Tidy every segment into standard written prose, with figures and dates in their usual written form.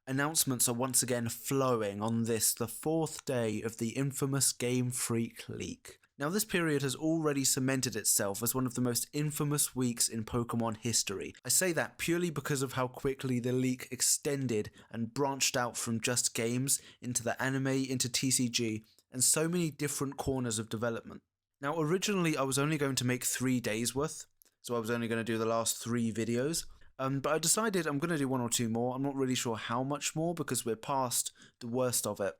Announcements are once again flowing on this, the 4th day of the infamous Game Freak leak. Now this period has already cemented itself as one of the most infamous weeks in Pokemon history. I say that purely because of how quickly the leak extended and branched out from just games into the anime, into TCG, and so many different corners of development. Now originally I was only going to make 3 days worth, so I was only going to do the last 3 videos. But I decided I'm going to do 1 or 2 more. I'm not really sure how much more because we're past the worst of it.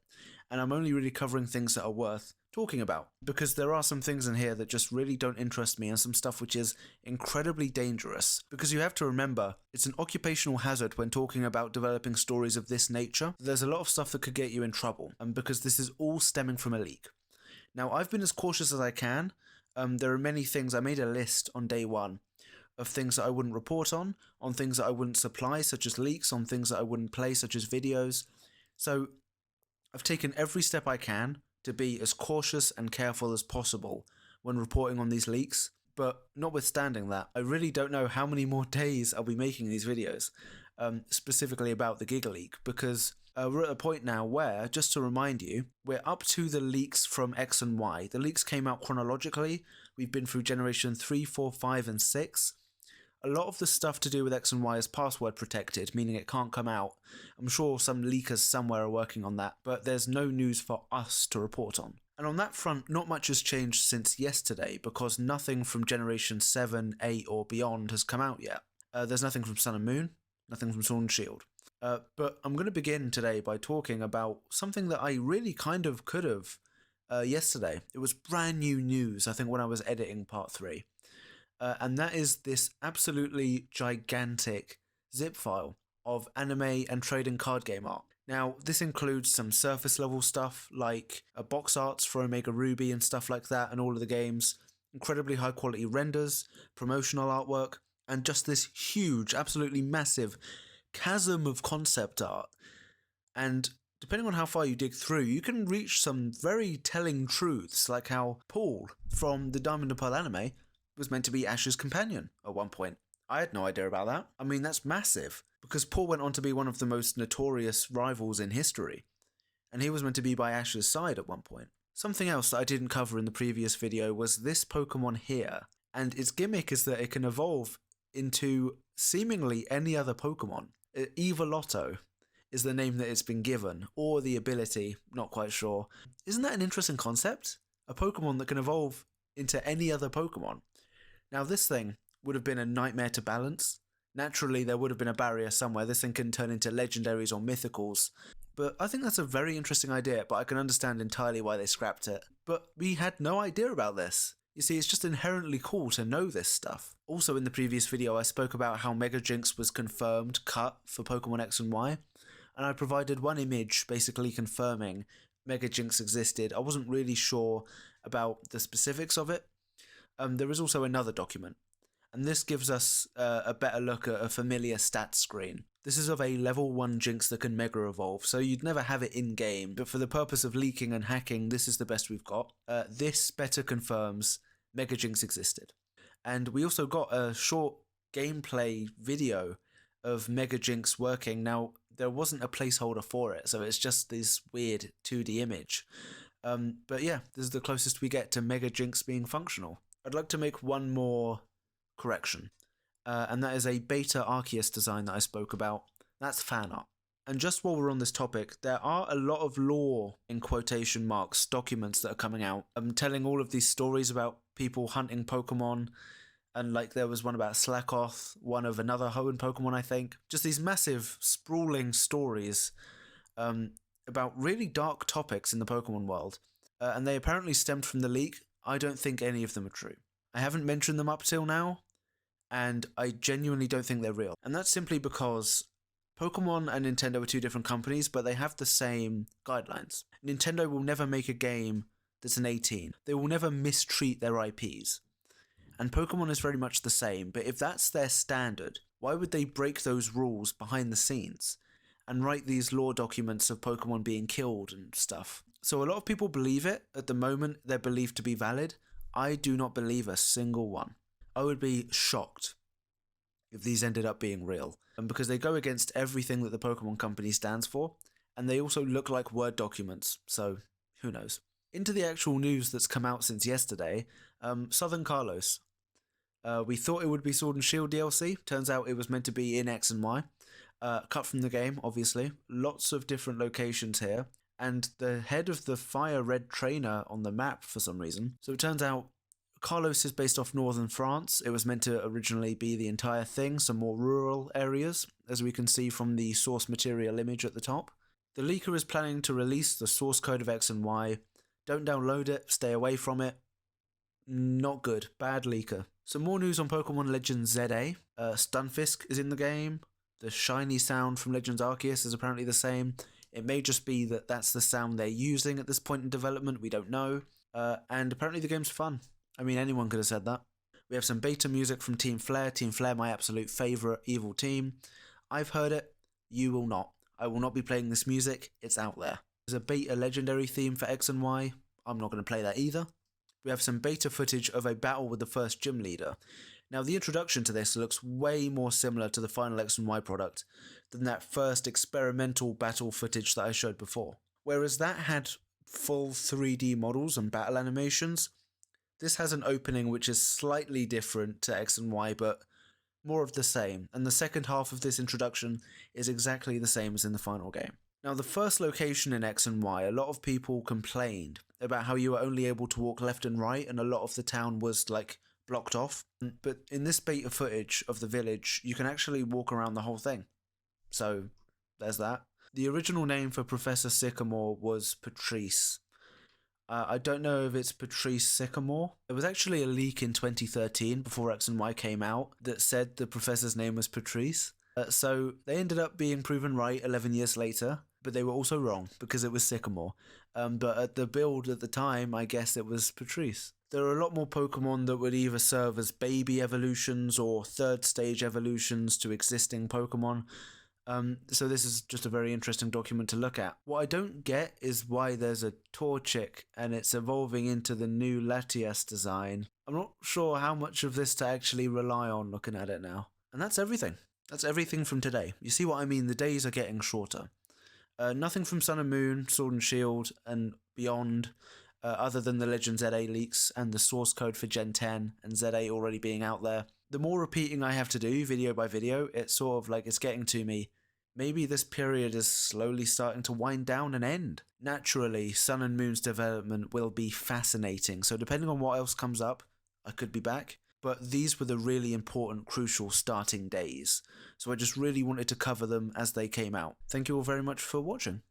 And I'm only really covering things that are worth talking about. Because there are some things in here that just really don't interest me and some stuff which is incredibly dangerous. Because you have to remember, it's an occupational hazard when talking about developing stories of this nature. There's a lot of stuff that could get you in trouble. Because this is all stemming from a leak. Now I've been as cautious as I can. There are many things, I made a list on day 1. Of things that I wouldn't report on things that I wouldn't supply, such as leaks, on things that I wouldn't play, such as videos. So I've taken every step I can to be as cautious and careful as possible when reporting on these leaks. But notwithstanding that, I really don't know how many more days I'll be making these videos, specifically about the GigaLeak, because we're at a point now where, just to remind you, we're up to the leaks from X and Y. The leaks came out chronologically. We've been through generation 3, 4, 5, and 6. A lot of the stuff to do with X and Y is password protected, meaning it can't come out. I'm sure some leakers somewhere are working on that, but there's no news for us to report on. And on that front, not much has changed since yesterday, because nothing from Generation 7, 8 or beyond has come out yet. There's nothing from Sun and Moon, nothing from Sword and Shield. But I'm going to begin today by talking about something that I really kind of could have yesterday. It was brand new news, I think, when I was editing part 3. And that is this absolutely gigantic zip file of anime and trading card game art. Now, this includes some surface level stuff like box arts for Omega Ruby and stuff like that and all of the games, incredibly high quality renders, promotional artwork, and just this huge, absolutely massive chasm of concept art. And depending on how far you dig through, you can reach some very telling truths, like how Paul from the Diamond and Pearl anime was meant to be Ash's companion at one point. I had no idea about that. I mean, that's massive, because Paul went on to be one of the most notorious rivals in history, and he was meant to be by Ash's side at one point. Something else that I didn't cover in the previous video was this Pokemon here, and its gimmick is that it can evolve into seemingly any other Pokemon. Evolotto is the name that it's been given, or the ability, not quite sure. Isn't that an interesting concept? A Pokemon that can evolve into any other Pokemon. Now this thing would have been a nightmare to balance. Naturally there would have been a barrier somewhere. This thing can turn into legendaries or mythicals. But I think that's a very interesting idea, but I can understand entirely why they scrapped it. But we had no idea about this. You see, it's just inherently cool to know this stuff. Also in the previous video I spoke about how Mega Jinx was confirmed cut for Pokemon X and Y, and I provided one image basically confirming Mega Jinx existed. I wasn't really sure about the specifics of it. There is also another document, and this gives us a better look at a familiar stats screen. This is of a level 1 Jinx that can Mega Evolve, so you'd never have it in-game, but for the purpose of leaking and hacking, this is the best we've got. This better confirms Mega Jinx existed. And we also got a short gameplay video of Mega Jinx working. Now, there wasn't a placeholder for it, so it's just this weird 2D image. But yeah, this is the closest we get to Mega Jinx being functional. I'd like to make one more correction, and that is a beta Arceus design that I spoke about. That's fan art. And just while we're on this topic, there are a lot of lore, in quotation marks, documents that are coming out. I'm telling all of these stories about people hunting Pokemon, and like there was one about Slakoth, one of another Hoenn Pokemon, I think. Just these massive, sprawling stories about really dark topics in the Pokemon world. And they apparently stemmed from the leak. I don't think any of them are true. I haven't mentioned them up till now, and I genuinely don't think they're real. And that's simply because Pokemon and Nintendo are 2 different companies, but they have the same guidelines. Nintendo will never make a game that's an 18. They will never mistreat their IPs. And Pokemon is very much the same, but if that's their standard, why would they break those rules behind the scenes and write these lore documents of Pokemon being killed and stuff? So a lot of people believe it. At the moment, they're believed to be valid. I do not believe a single one. I would be shocked if these ended up being real, and because they go against everything that the Pokemon Company stands for, and they also look like Word documents, so who knows. Into the actual news that's come out since yesterday, Southern Kalos. We thought it would be Sword and Shield DLC, turns out it was meant to be in X&Y. Cut from the game, obviously. Lots of different locations here, and the head of the Fire Red trainer on the map for some reason. So it turns out Kalos is based off northern France. It was meant to originally be the entire thing, some more rural areas, as we can see from the source material image at the top. The leaker is planning to release the source code of X&Y. Don't download it, stay away from it. Not good, bad leaker. Some more news on Pokemon Legends ZA. Stunfisk is in the game. The shiny sound from Legends Arceus is apparently the same. It may just be that that's the sound they're using at this point in development, we don't know. And apparently the game's fun. I mean, anyone could have said that. We have some beta music from Team Flare. Team Flare, my absolute favourite evil team. I've heard it, you will not. I will not be playing this music, it's out there. There's a beta legendary theme for X&Y. I'm not going to play that either. We have some beta footage of a battle with the first gym leader. Now, the introduction to this looks way more similar to the final X&Y product than that first experimental battle footage that I showed before. Whereas that had full 3D models and battle animations, this has an opening which is slightly different to X&Y, but more of the same, and the second half of this introduction is exactly the same as in the final game. Now, the first location in X&Y, a lot of people complained about how you were only able to walk left and right, and a lot of the town was, like, blocked off. But in this beta footage of the village, you can actually walk around the whole thing. So, there's that. The original name for Professor Sycamore was Patrice. I don't know if it's Patrice Sycamore. There was actually a leak in 2013 before X&Y came out that said the professor's name was Patrice. So they ended up being proven right 11 years later, but they were also wrong because it was Sycamore. But at the build at the time, I guess it was Patrice. There are a lot more Pokemon that would either serve as baby evolutions or third stage evolutions to existing Pokemon. So this is just a very interesting document to look at. What I don't get is why there's a Torchic and it's evolving into the new Latias design. I'm not sure how much of this to actually rely on looking at it now. And that's everything. That's everything from today. You see what I mean? The days are getting shorter. Nothing from Sun and Moon, Sword and Shield, and beyond, other than the Legend ZA leaks and the source code for Gen 10 and ZA already being out there. The more repeating I have to do, video by video, it's sort of like it's getting to me. Maybe this period is slowly starting to wind down and end. Naturally, Sun and Moon's development will be fascinating, so depending on what else comes up, I could be back. But these were the really important, crucial starting days, so I just really wanted to cover them as they came out. Thank you all very much for watching.